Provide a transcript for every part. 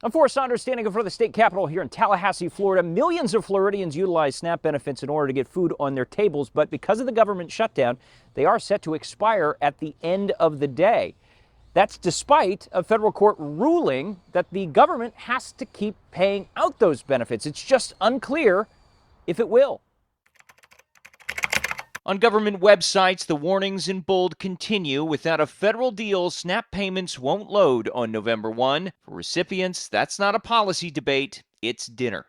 I'm Forrest Saunders, standing in front of the state capitol here in Tallahassee, Florida. Millions of Floridians utilize SNAP benefits in order to get food on their tables, but because of the government shutdown, they are set to expire at the end of the day. That's despite a federal court ruling that the government has to keep paying out those benefits. It's just unclear if it will. On government websites, the warnings in bold continue. Without a federal deal, SNAP payments won't load on November 1. For recipients, that's not a policy debate, it's dinner.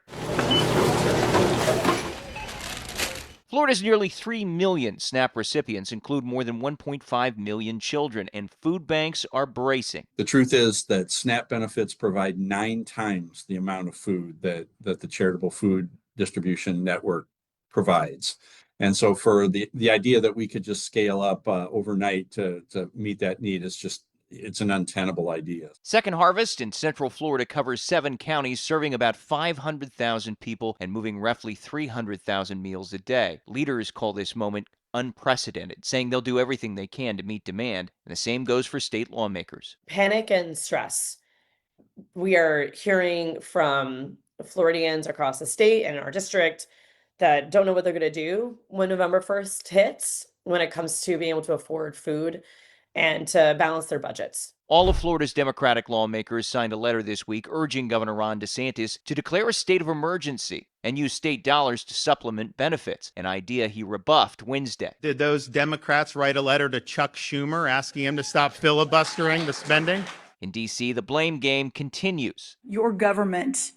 Florida's nearly 3 million SNAP recipients include more than 1.5 million children, and food banks are bracing. The truth is that SNAP benefits provide 9 times the amount of food that the charitable food distribution network provides. And so for the idea that we could just scale up overnight to meet that need is just, it's an untenable idea. Second Harvest in Central Florida covers 7 counties, serving about 500,000 people and moving roughly 300,000 meals a day. Leaders call this moment unprecedented, saying they'll do everything they can to meet demand. And the same goes for state lawmakers. Panic and stress. We are hearing from Floridians across the state and in our district that don't know what they're going to do when November 1st hits, when it comes to being able to afford food and to balance their budgets. All of Florida's Democratic lawmakers signed a letter this week urging Governor Ron DeSantis to declare a state of emergency and use state dollars to supplement benefits, an idea he rebuffed Wednesday. Did those Democrats write a letter to Chuck Schumer asking him to stop filibustering the spending? In D.C., the blame game continues. Your government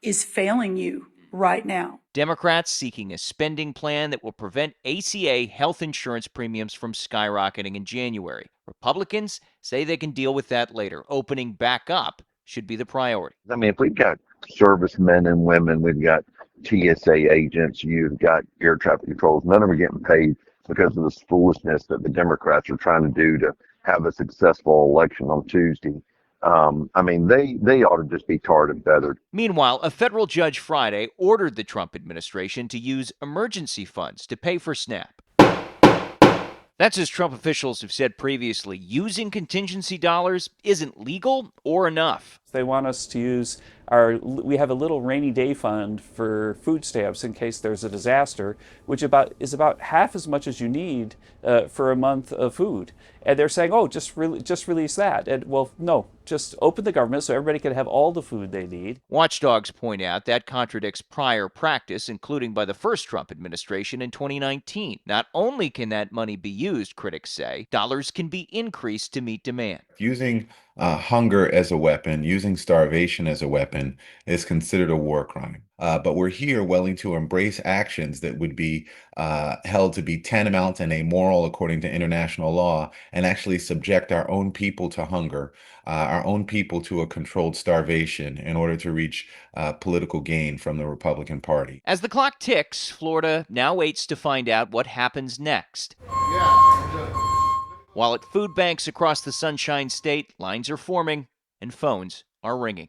is failing you right now. Democrats seeking a spending plan that will prevent ACA health insurance premiums from skyrocketing in January. Republicans say they can deal with that later. Opening back up should be the priority. I mean, if we've got servicemen and women, we've got TSA agents, you've got air traffic controls, none of them are getting paid because of this foolishness that the Democrats are trying to do to have a successful election on Tuesday. I mean, they ought to just be tarred and feathered. Meanwhile, a federal judge Friday ordered the Trump administration to use emergency funds to pay for SNAP. That's as Trump officials have said previously, using contingency dollars isn't legal or enough. They want us to use we have a little rainy day fund for food stamps in case there's a disaster, which is about half as much as you need for a month of food. And they're saying, oh, just release that. And well, no, just open the government so everybody can have all the food they need. Watchdogs point out that contradicts prior practice, including by the first Trump administration in 2019. Not only can that money be used, critics say, dollars can be increased to meet demand. Using hunger as a weapon, using starvation as a weapon is considered a war crime. But we're here willing to embrace actions that would be held to be tantamount and amoral according to international law, and actually subject our own people to hunger, our own people to a controlled starvation in order to reach political gain from the Republican Party. As the clock ticks, Florida now waits to find out what happens next. While at food banks across the Sunshine State, lines are forming and phones are ringing.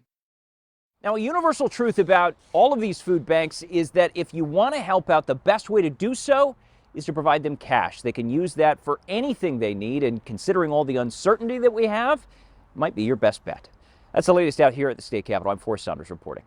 Now, a universal truth about all of these food banks is that if you want to help out, the best way to do so is to provide them cash. They can use that for anything they need, and considering all the uncertainty that we have, might be your best bet. That's the latest out here at the state capitol. I'm Forrest Saunders reporting.